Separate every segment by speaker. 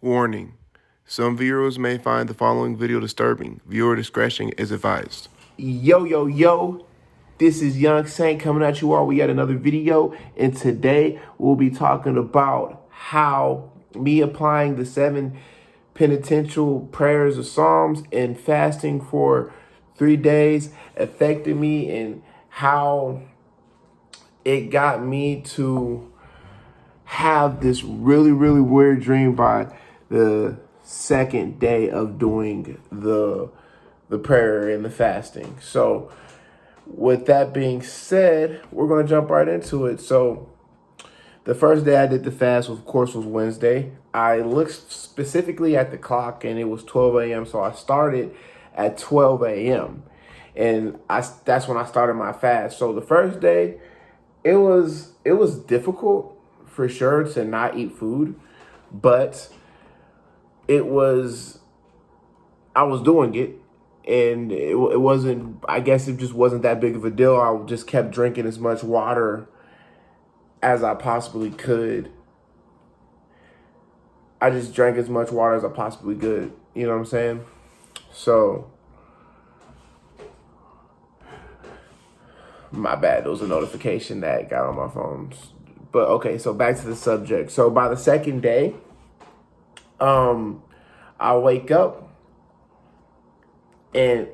Speaker 1: Warning. Some viewers may find the following video disturbing. Viewer discretion is advised.
Speaker 2: Yo, yo, yo. This is Young Saint coming at you all. We got another video, and today we'll be talking about how me applying the 7 penitential prayers of Psalms and fasting for 3 days affected me, and how it got me to have this really, really weird dream by the second day of doing the prayer and the fasting. So with that being said, we're going to jump right into it. So the first day I did the fast, of course, was Wednesday. I looked specifically at the clock and it was 12 a.m. So I started at 12 a.m. And that's when I started my fast. So the first day, it was difficult for sure to not eat food, but I was doing it. And it wasn't, I guess it just wasn't that big of a deal. I just kept drinking as much water as I possibly could. I just drank as much water as I possibly could. You know what I'm saying? So, my bad. There was a notification that got on my phone. But okay, so back to the subject. So by the second day, I wake up and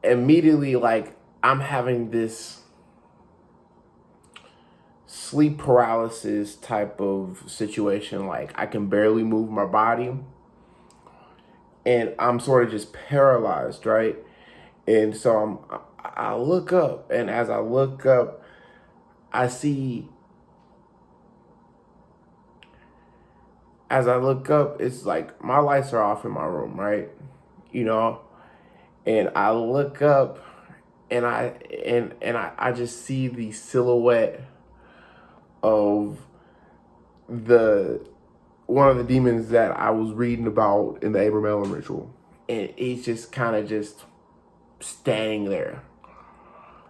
Speaker 2: immediately, like, I'm having this sleep paralysis type of situation. Like, I can barely move my body and I'm sort of just paralyzed, right? And so I look up, and as I look up, I see, as I look up, it's like my lights are off in my room, right? You know, and I look up and I just see the silhouette of one of the demons that I was reading about in the Abraham ritual. And it's just kind of just standing there,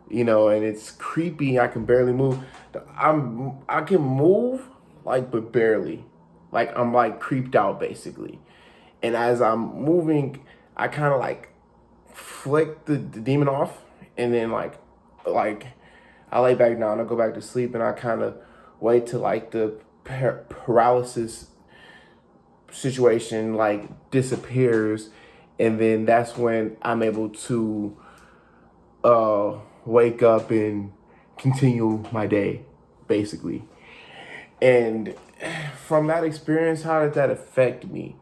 Speaker 2: you know, and it's creepy. I can barely move. I can move, like, but barely. Like, I'm like creeped out basically. And as I'm moving, I kind of like flick the demon off, and then like I lay back down, I go back to sleep, and I kind of wait till like the paralysis situation like disappears, and then that's when I'm able to wake up and continue my day basically. And from that experience, how did that affect me?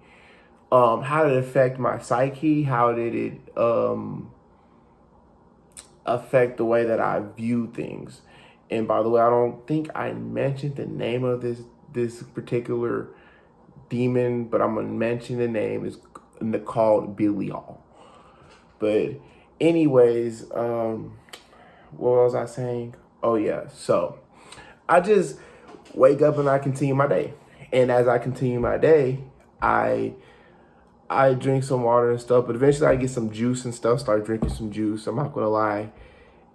Speaker 2: How did it affect my psyche? How did it affect the way that I view things? And by the way, I don't think I mentioned the name of this particular demon, but I'm gonna mention the name. It's called Belial. But anyways, what was I saying? Oh yeah, so I just wake up and I continue my day. And as I continue my day, I drink some water and stuff, but eventually I get some juice and stuff, start drinking some juice. I'm not gonna lie.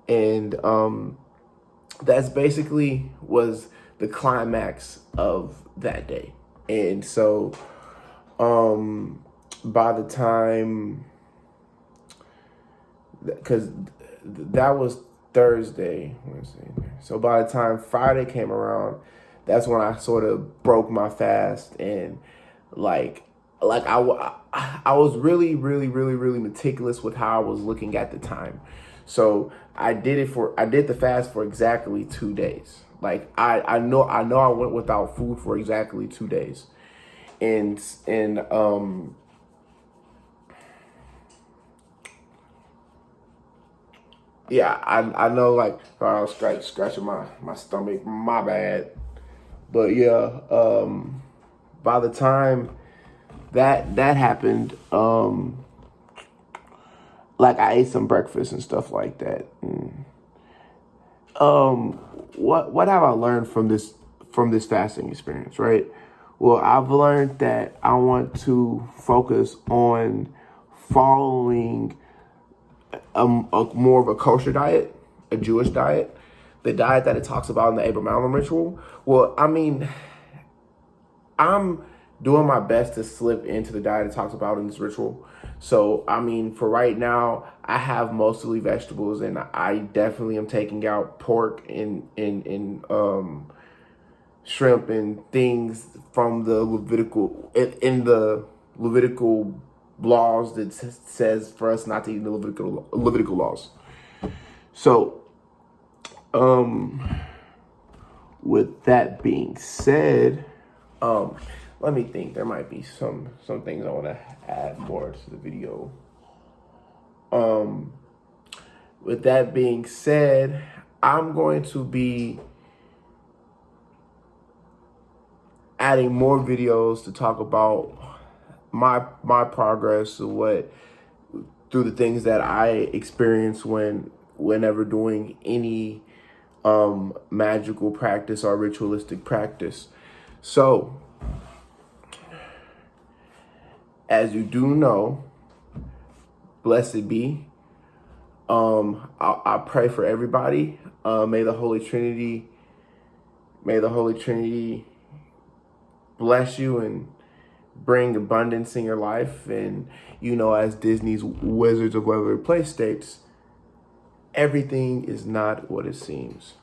Speaker 2: And that's basically was the climax of that day. And so by the time, because that was Thursday, so by the time Friday came around, that's when I sort of broke my fast. And like I was really, really, really, really meticulous with how I was looking at the time. So I did the fast for exactly 2 days. Like I know I went without food for exactly 2 days. And yeah, I know, like, I was scratching my stomach, my bad. But yeah, by the time that happened, like, I ate some breakfast and stuff like that. And, what have I learned from this fasting experience, right? Well, I've learned that I want to focus on following a more of a kosher diet, a Jewish diet, the diet that it talks about in the Abraham ritual. Well, I mean, I'm doing my best to slip into the diet it talks about in this ritual. So, I mean, for right now, I have mostly vegetables, and I definitely am taking out pork and shrimp and things from the Levitical in the Levitical laws that says for us not to eat the Levitical laws. So, with that being said, let me think. There might be some things I want to add more to the video. With that being said, I'm going to be adding more videos to talk about my progress, through the things that I experience whenever doing any magical practice or ritualistic practice. So, as you do know, blessed be. I pray for everybody. May the Holy Trinity bless you and bring abundance in your life. And as Disney's Wizards of Waverly Place states, everything is not what it seems.